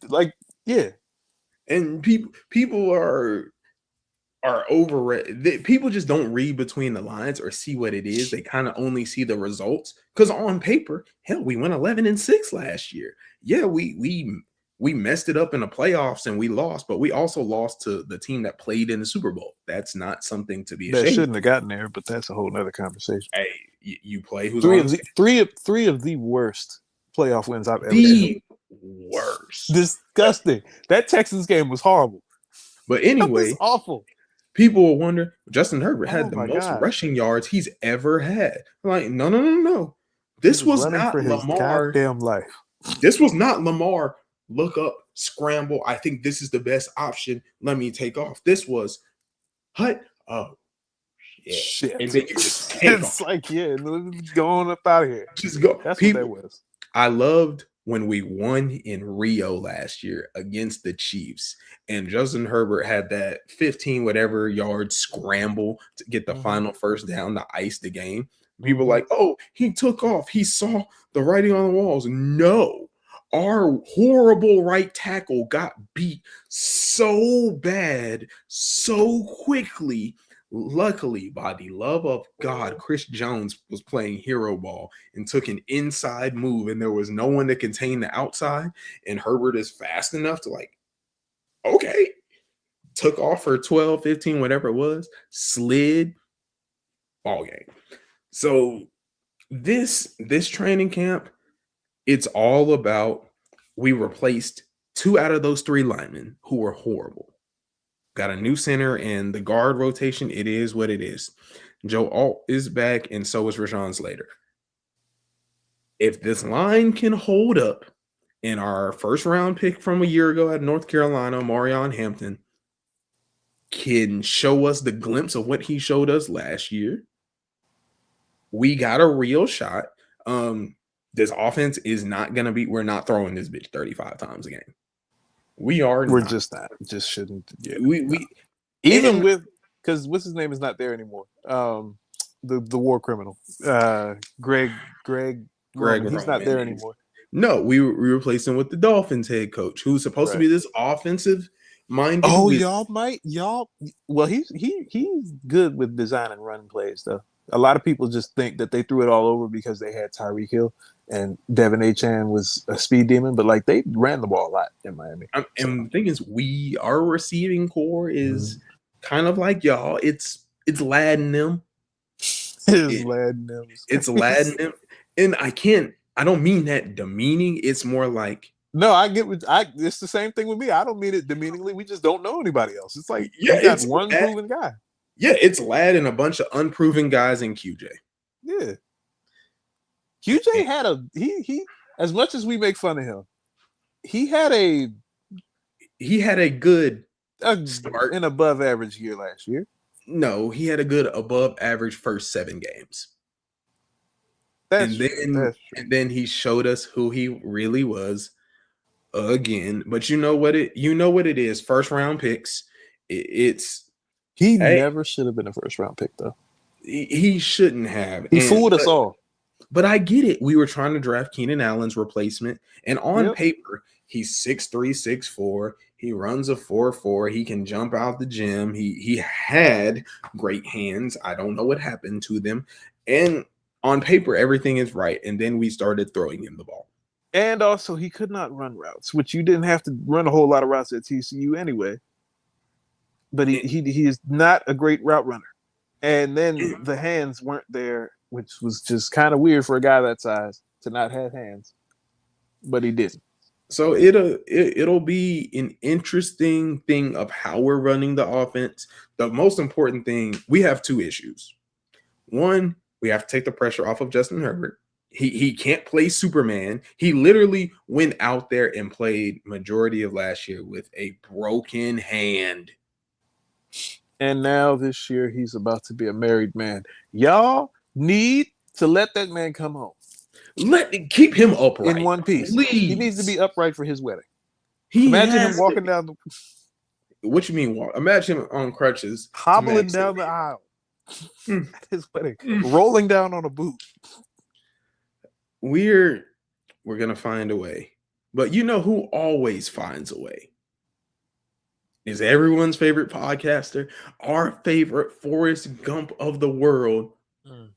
And people are overrated. People just don't read between the lines or see what it is. They kind of only see the results. Because on paper, hell, we went 11-6 last year. Yeah, we messed it up in the playoffs and we lost, but we also lost to the team that played in the Super Bowl. That's not something to be ashamed. That shouldn't have gotten there, but that's a whole nother conversation. Hey, you play who's three of the worst playoff wins I've ever had. The worst. Disgusting. That Texans game was horrible. But anyway, that was awful. People will wonder, Justin Herbert had the most rushing yards he's ever had. I'm like, no. This was not Lamar. Goddamn life. This was not Lamar. Look up, scramble. I think this is the best option. Let me take off. This was Hut. Oh, shit. And then you just take it's off. Like, going up out of here. Just go. That's what that was. I loved when we won in Rio last year against the Chiefs, and Justin Herbert had that 15 whatever yard scramble to get the final first down to ice the game. People like, oh, he took off. He saw the writing on the walls. No, our horrible right tackle got beat so bad, so quickly. Luckily, by the love of God, Chris Jones was playing hero ball and took an inside move, and there was no one to contain the outside. And Herbert is fast enough to okay, took off for 12, 15, whatever it was, slid, ball game. So this training camp, it's all about, we replaced 2 out of those 3 linemen who were horrible. Got a new center, and the guard rotation, it is what it is. Joe Alt is back, and so is Rashawn Slater. If this line can hold up, and our first round pick from a year ago at North Carolina, Marion Hampton, can show us the glimpse of what he showed us last year, we got a real shot. This offense is not going to be, we're not throwing this bitch 35 times a game. We're not. Just not. Just shouldn't. Yeah. We even with, because what's his name is not there anymore. The war criminal, Greg. He's not there anymore. No, we replaced him with the Dolphins head coach, who's supposed to be this offensive minded. Oh, well, he's good with design and run plays though. A lot of people just think that they threw it all over because they had Tyreek Hill and Devin Achane was a speed demon, but they ran the ball a lot in Miami. And the thing is, our receiving core is kind of like y'all. It's ladding them. It's ladding them. It's ladding them. And I don't mean that demeaning. It's more like, no, I get it's the same thing with me. I don't mean it demeaningly. We just don't know anybody else. It's like, it's one proven guy. Yeah, it's Ladd and a bunch of unproven guys in QJ. Yeah. QJ had he as much as we make fun of him, he had a good start, an above average year last year. No, he had a good above average first 7 games. And then he showed us who he really was again. But you know what it is. First round picks. He never should have been a first round pick though. He shouldn't have. He fooled us all. But I get it. We were trying to draft Keenan Allen's replacement, and on paper, he's 6'3", 6'4". He runs a 4.4. He can jump out the gym. He had great hands. I don't know what happened to them. And on paper, everything is right. And then we started throwing him the ball. And also, he could not run routes, which you didn't have to run a whole lot of routes at TCU anyway. But he is not a great route runner. And then the hands weren't there, which was just kind of weird for a guy that size to not have hands. But he didn't. So it'll be an interesting thing of how we're running the offense. The most important thing, we have 2 issues. One, we have to take the pressure off of Justin Herbert. He can't play Superman. He literally went out there and played majority of last year with a broken hand. And now this year he's about to be a married man. Y'all need to let that man come home. Keep him upright in one piece. Please. He needs to be upright for his wedding. Imagine him walking down the. What you mean walk? Imagine him on crutches, hobbling down the aisle at his wedding, rolling down on a boot. We're gonna find a way, but you know who always finds a way is everyone's favorite podcaster, our favorite Forrest Gump of the world,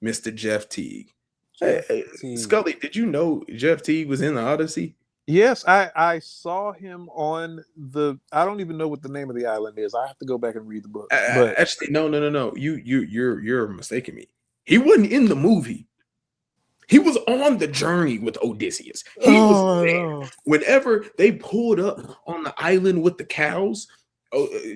Mr. Jeff Teague. Hey, Scully, did you know Jeff Teague was in the Odyssey? Yes, I saw him on the. I don't even know what the name of the island is. I have to go back and read the book. But actually, no. You're mistaking me. He wasn't in the movie. He was on the journey with Odysseus. He was there. Whenever they pulled up on the island with the cows,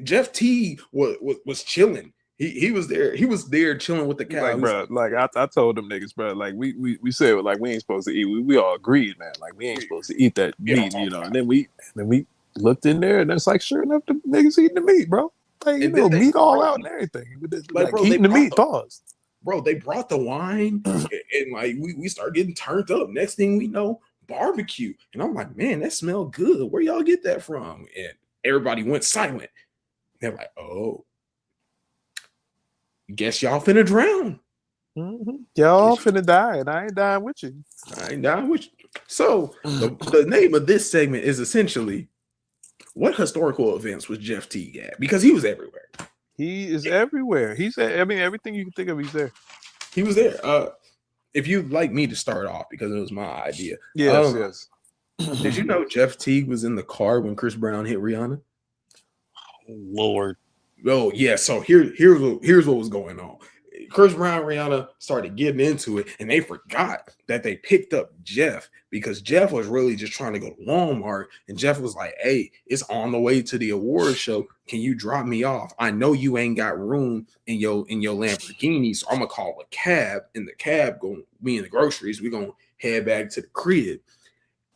Jeff Teague was chilling. He was there. He was there chilling with the cows. Like, bro, I told them niggas, bro, like we said, like we ain't supposed to eat. We all agreed, man. Like we ain't supposed to eat that meat, you know. And then we looked in there, and it's like, sure enough, the niggas eating the meat, bro. Like, you know, meat all out and everything. Like bro, eating the meat. Pause. Bro, they brought the wine, and like we start getting turned up. Next thing we know, barbecue. And I'm like, man, that smelled good. Where y'all get that from? And everybody went silent. They're like, oh, guess y'all finna drown. Y'all finna die, and I ain't dying with you. I ain't dying with you. So the name of this segment is essentially, what historical events was Jeff Teague at? Because he was everywhere. He is everywhere. I mean, everything you can think of, he's there. He was there. If you'd like me to start off, because it was my idea. Yes. Did you know Jeff Teague was in the car when Chris Brown hit Rihanna? Lord. Oh, yeah. So here's what was going on. Chris Brown, Rihanna started getting into it, and they forgot that they picked up Jeff because Jeff was really just trying to go to Walmart, and Jeff was like, hey, it's on the way to the award show. Can you drop me off? I know you ain't got room in your Lamborghini, so I'm gonna call a cab. In the cab, going me in the groceries, we're gonna head back to the crib.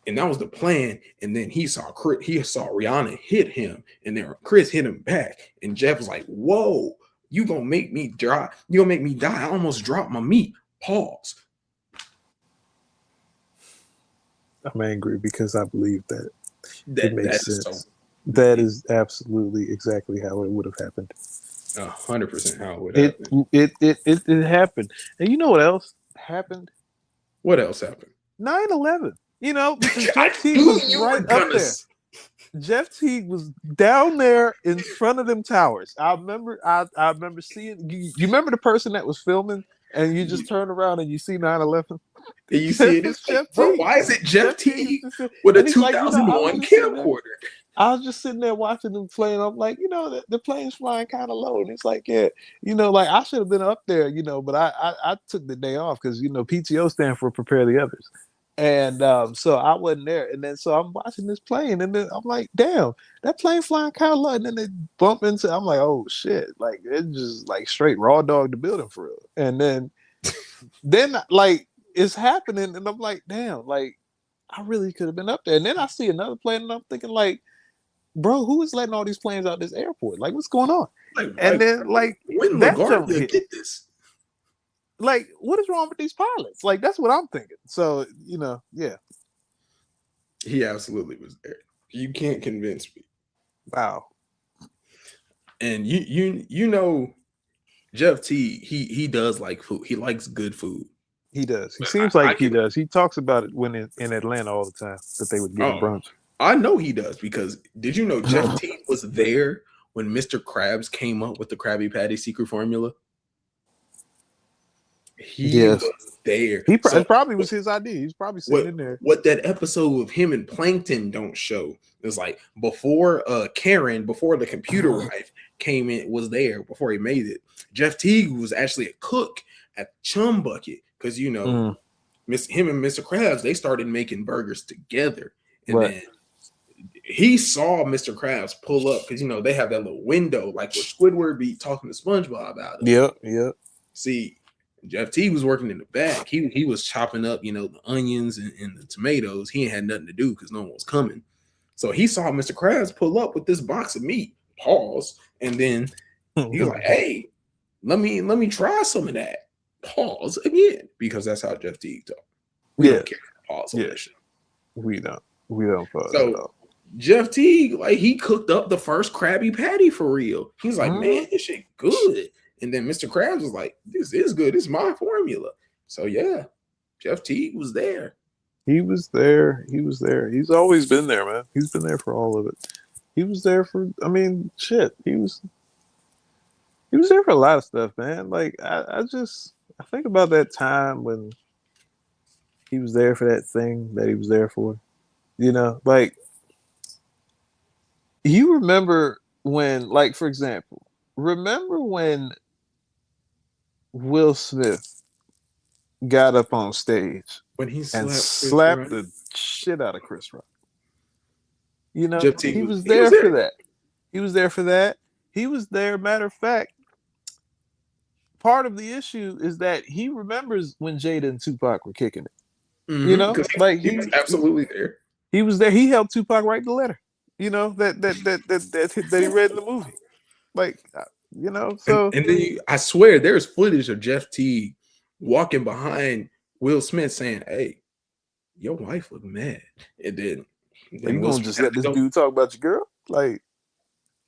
And that was the plan. And then he saw Rihanna hit him, and then Chris hit him back, and Jeff was like, whoa. You gonna make me die. You gonna make me die. I almost dropped my meat. Pause. I'm angry because I believe that it makes sense. So, that is absolutely exactly how it would have happened. 100% how it would happen. It happened. And you know what else happened? What else happened? 9/11. You know, because Jeff Teague was right up there. Jeff Teague was down there in front of them towers. I remember seeing you remember the person that was filming, and you just turn around and you see 9/11. And you see it, it's Jeff Teague. Why is it Jeff Teague with a 2001 camcorder? I was just sitting there watching them play, and I'm like, the plane's flying kind of low, and it's like, yeah, like I should have been up there, but I took the day off because PTO stand for prepare the others. And so I wasn't there. And then so I'm watching this plane, and then I'm like, damn, that plane flying kind of low. And then they bump into, I'm like, oh shit. Like it's just like straight raw dog the building for real. And then like it's happening, and I'm like, damn, like I really could have been up there. And then I see another plane, and I'm thinking, like, bro, who is letting all these planes out this airport? Like, what's going on? And then like when LaGuardia get this? Like, what is wrong with these pilots? Like, that's what I'm thinking. So, yeah. He absolutely was there. You can't convince me. Wow. And you know, Jeff T, he does like food. He likes good food. He does. He seems like he does. He talks about it when in Atlanta all the time that they would get brunch. I know he does, because did you know Jeff T was there when Mr. Krabs came up with the Krabby Patty secret formula? He was there. It probably was his idea. He's probably sitting in there. What that episode of him and Plankton don't show is like before Karen, before the computer wife came in, was there before he made it. Jeff Teague was actually a cook at Chum Bucket because him and Mr. Krabs, they started making burgers together, and then he saw Mr. Krabs pull up because they have that little window like where Squidward be talking to SpongeBob about it. Yep. See, Jeff T was working in the back. He was chopping up, the onions and the tomatoes. He ain't had nothing to do because no one was coming. So he saw Mr. Krabs pull up with this box of meat. Pause. And then he was like, hey, let me try some of that. Pause again. Because that's how Jeff T talk. We don't care. Pause on that shit. We don't pause. So Jeff T, like, he cooked up the first Krabby Patty for real. He's like, man, this shit good. And then Mr. Krabs was like, this is good. This is my formula. So, yeah, Jeff Teague was there. He was there. He's always been there, man. He's been there for all of it. He was there for, shit. He was there for a lot of stuff, man. Like, I think about that time when he was there for that thing that he was there for. Like, you remember when, like, for example, remember when Will Smith got up on stage when he slapped the shit out of Chris Rock? He was there for that. He was there for that. He was there. Matter of fact, part of the issue is that he remembers when Jada and Tupac were kicking it. Like he was absolutely there. He was there. He helped Tupac write the letter. That he read in the movie. Like, so and then I swear there's footage of Jeff Teague walking behind Will Smith saying, hey, your wife looked mad. It did. Are you gonna just let this dude talk about your girl? Like,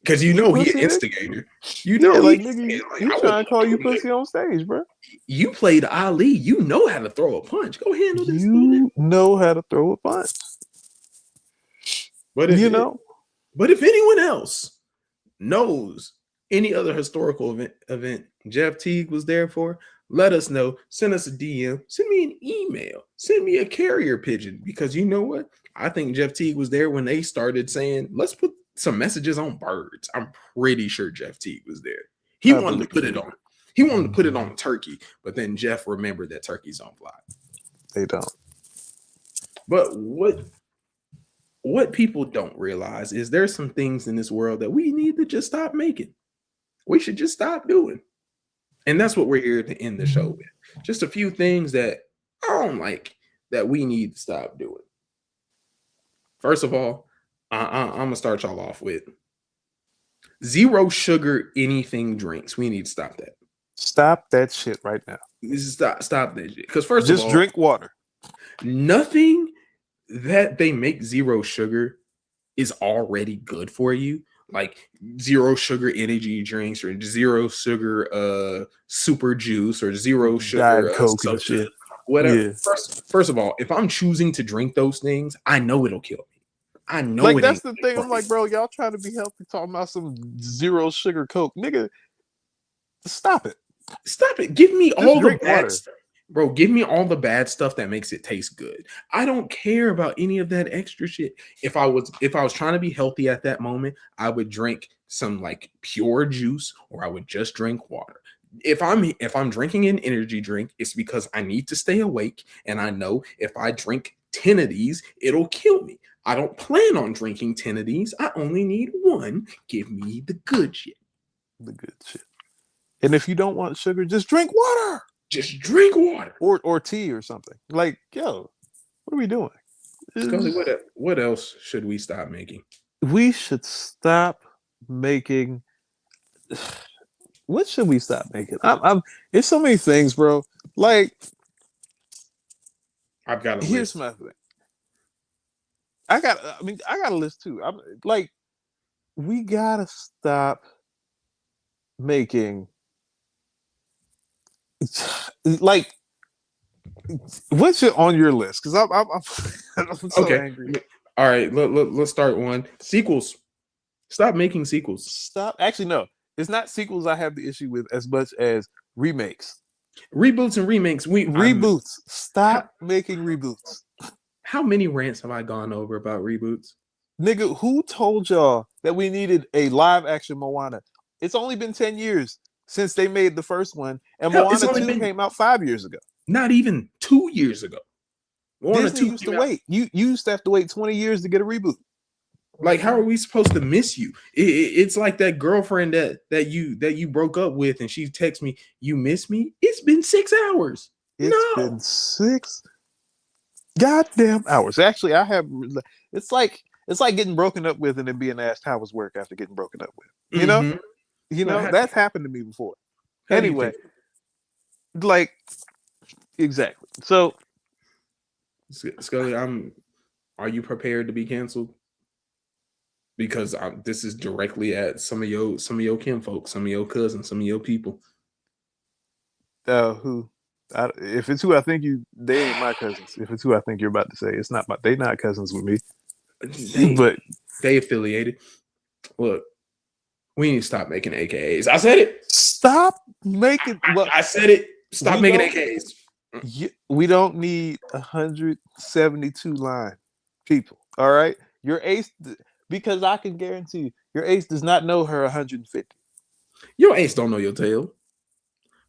because you know he an instigator. You know, like nigga, he trying to call you pussy on stage, bro. You played Ali. You know how to throw a punch. Go handle this. You know how to throw a punch. But if but if anyone else knows any other historical event Jeff Teague was there for, let us know. Send us a DM. Send me an email. Send me a carrier pigeon. Because you know what? I think Jeff Teague was there when they started saying, let's put some messages on birds. I'm pretty sure Jeff Teague was there. He wanted to put it on. He wanted to put it on turkey. But then Jeff remembered that turkeys don't fly. They don't. But what people don't realize is there's some things in this world that we need to just stop making. We should just stop doing. And that's what we're here to end the show with. Just a few things that I don't like that we need to stop doing. First of all, I'm going to start y'all off with zero sugar anything drinks. We need to stop that. Stop that shit right now. Stop that shit. Because first of all, just drink water. Nothing that they make zero sugar is already good for you. Like zero sugar energy drinks or zero sugar super juice or zero sugar Coke and shit. Whatever. Yeah. First of all, if I'm choosing to drink those things, I know it'll kill me. I know. Like that's the thing. I'm like, bro, y'all trying to be healthy, talking about some zero sugar Coke, nigga. Stop it. Stop it. Give me all the bad stuff. Bro, give me all the bad stuff that makes it taste good. I don't care about any of that extra shit. If I was trying to be healthy at that moment, I would drink some like pure juice or I would just drink water. If I'm drinking an energy drink, it's because I need to stay awake and I know if I drink 10 of these, it'll kill me. I don't plan on drinking 10 of these. I only need one. Give me the good shit. The good shit. And if you don't want sugar, just drink water. Just drink water. Or tea or something. Like, yo, what are we doing? Scully, what else should we stop making? We should stop making... What should we stop making? It's so many things, bro. Like, I've got a here's list. my thing. I got a list too. I'm like, we gotta stop making like what's on your list? Because I'm so angry. All right, let's start one. Sequels. Stop making sequels. Stop. Actually, no. It's not sequels I have the issue with as much as remakes. Reboots and remakes. Reboots. Stop making reboots. How many rants have I gone over about reboots? Nigga, who told y'all that we needed a live action Moana? It's only been 10 years since they made the first one, and Moana 2 came out 5 years ago. Not even 2 years ago. Moana Disney used to wait. You used to have to wait 20 years to get a reboot. Like, how are we supposed to miss you? It's like that girlfriend that you broke up with, and she texts me, "You miss me?" It's been 6 hours. It's been 6 goddamn hours. Actually, I have. It's like getting broken up with and then being asked how was work after getting broken up with. You know, that's happened to me before. Anyway, like exactly. So, Scully, are you prepared to be canceled? Because this is directly at some of your kinfolk, some of your cousins, some of your people. Who? If it's who I think they ain't my cousins. If it's who I think you're about to say, it's not they not cousins with me. But they affiliated. Look, we need to stop making AKAs. I said it. Stop making. Well, I said it. Stop making AKAs. We don't need 172 line people. All right, your ace. Because I can guarantee you, your ace does not know her 150. Your ace don't know your tail.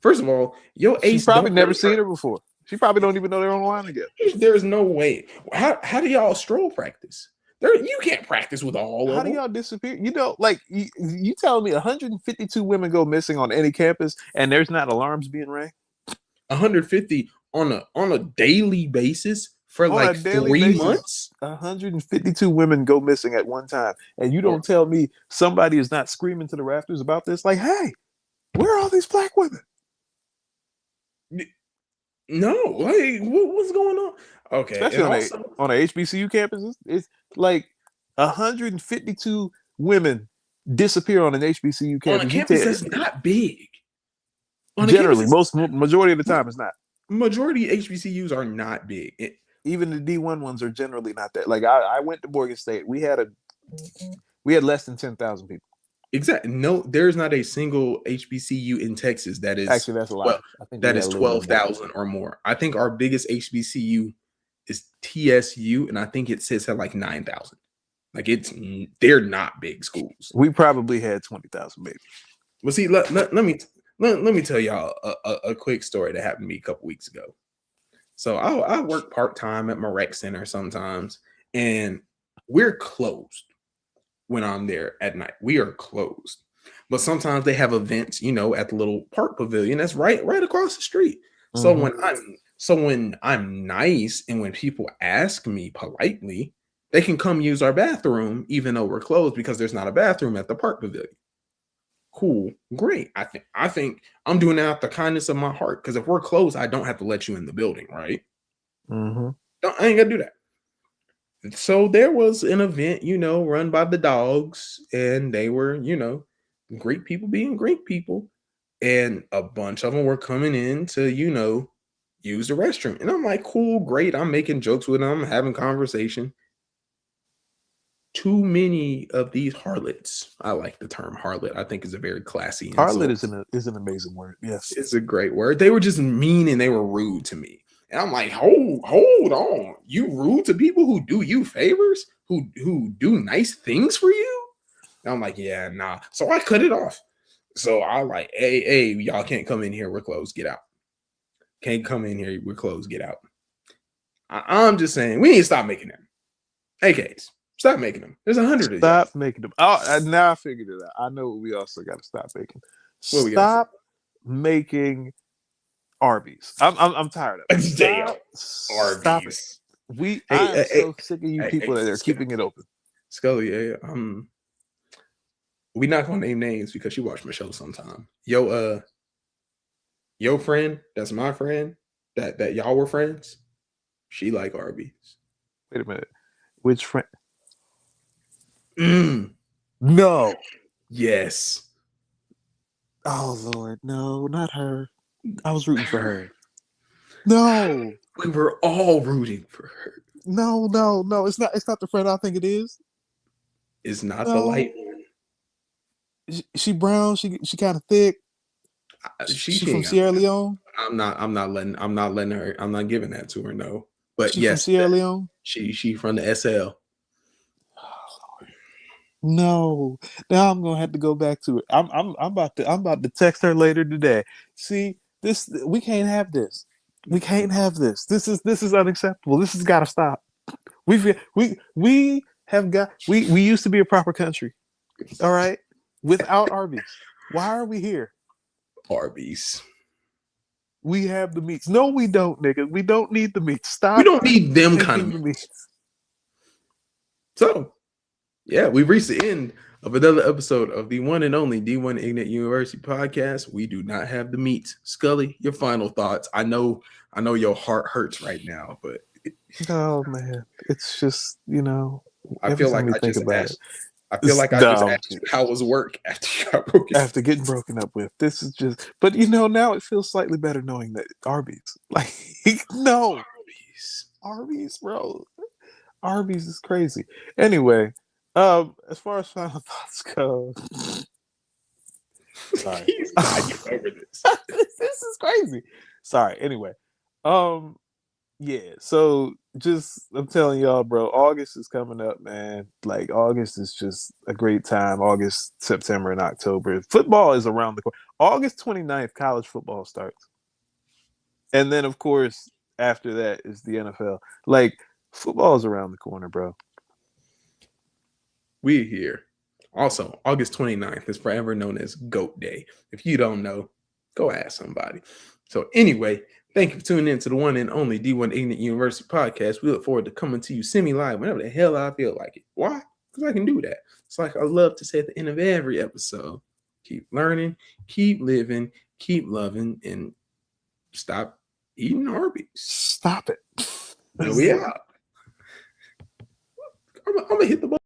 First of all, your ace probably never seen her before. She probably don't even know they're online together. There's no way. How do y'all stroll practice? You can't practice with all of them. How do y'all disappear? You know, like you telling me 152 women go missing on any campus and there's not alarms being rang? 150 on a daily basis? For like 3 months, 152 women go missing at one time, and you don't tell me somebody is not screaming to the rafters about this. Like, hey, where are all these black women? No, like what's going on? Okay, especially and on also a HBCU campus. It's like 152 women disappear on an HBCU on a campus. campus that's not big. On a campus, Generally, majority of the time, it's not. majority HBCUs are not big. Even the D1 ones are generally not that. Like I went to Morgan State. We had less than 10,000 people. Exactly. No, there's not a single HBCU in Texas that is Actually, that's a lie. I think that is 12,000 or more. I think our biggest HBCU is TSU, and I think it sits at like 9,000. Like they're not big schools. We probably had 20,000 maybe. Well, see, let me tell y'all a quick story that happened to me a couple weeks ago. So I work part-time at my rec center sometimes, and we're closed when I'm there at night. We are closed. But sometimes they have events, at the little park pavilion that's right across the street. Mm-hmm. So when I'm nice and when people ask me politely, they can come use our bathroom even though we're closed because there's not a bathroom at the park pavilion. Cool, great. I think I'm doing that out the kindness of my heart, because if we're closed, I don't have to let you in the building, right? Mm-hmm. I ain't gonna do that. So there was an event, run by the dogs, and they were, great people being great people, and a bunch of them were coming in to, use the restroom, and I'm like, cool, great. I'm making jokes with them, having conversation. Too many of these harlots. I like the term harlot. I think is a very classy harlot is an amazing word. Yes, it's a great word. They were just mean and they were rude to me, and I'm like, hold on, you rude to people who do you favors, who do nice things for you? And I'm like, yeah, nah. So I cut it off. So I like, hey, y'all can't come in here. We're closed. Get out. Can't come in here. We're closed. Get out. I'm just saying, we need to stop making them AKs. Stop making them. There's 100 of them. Stop making them. Oh, now I figured it out. I know what we also got to stop making. Stop making Arby's. I'm tired of it. Damn. Arby's. I'm so sick of you people that are keeping it open. Scully, we not gonna name names because she watched my show sometime. Your friend, that's my friend, that y'all were friends. She like Arby's. Wait a minute. Which friend? No. Yes. Oh Lord, no, not her. I was rooting for her. No. We were all rooting for her. No. It's not the friend I think it is. It's not the light one. She brown, she kind of thick. She from Sierra Leone. I'm not letting her. I'm not giving that to her. No. But she yes, from Sierra Leone. She from the SL. No, now I'm gonna have to go back to it. I'm about to text her later today. See, we can't have this. We can't have this. This is unacceptable. This has got to stop. We used to be a proper country. All right, without Arby's. Why are we here? Arby's. We have the meats. No, we don't, nigga. We don't need the meats. Stop. We don't need them kind of meats. So, yeah, we've reached the end of another episode of the one and only D1 Ignance University podcast. We do not have the meats. Scully, your final thoughts. I know your heart hurts right now, but oh man, it's just I feel like I just asked. I feel like I just asked you how was work after getting broken up with. This is just, but now it feels slightly better knowing that Arby's. Like no, Arby's, bro. Arby's is crazy. Anyway, as far as final thoughts go, sorry, over this. This is crazy. Sorry. Anyway, yeah. So I'm telling y'all, bro. August is coming up, man. Like August is just a great time. August, September, and October. Football is around the corner. August 29th, college football starts, and then of course after that is the NFL. Like football is around the corner, bro. We're here. Also, August 29th is forever known as GOAT Day. If you don't know, go ask somebody. So anyway, thank you for tuning in to the one and only D1 Ignance University podcast. We look forward to coming to you semi-live whenever the hell I feel like it. Why? Because I can do that. It's like I love to say at the end of every episode, keep learning, keep living, keep loving, and stop eating Arby's. Stop it. And we out. I'm gonna hit the button.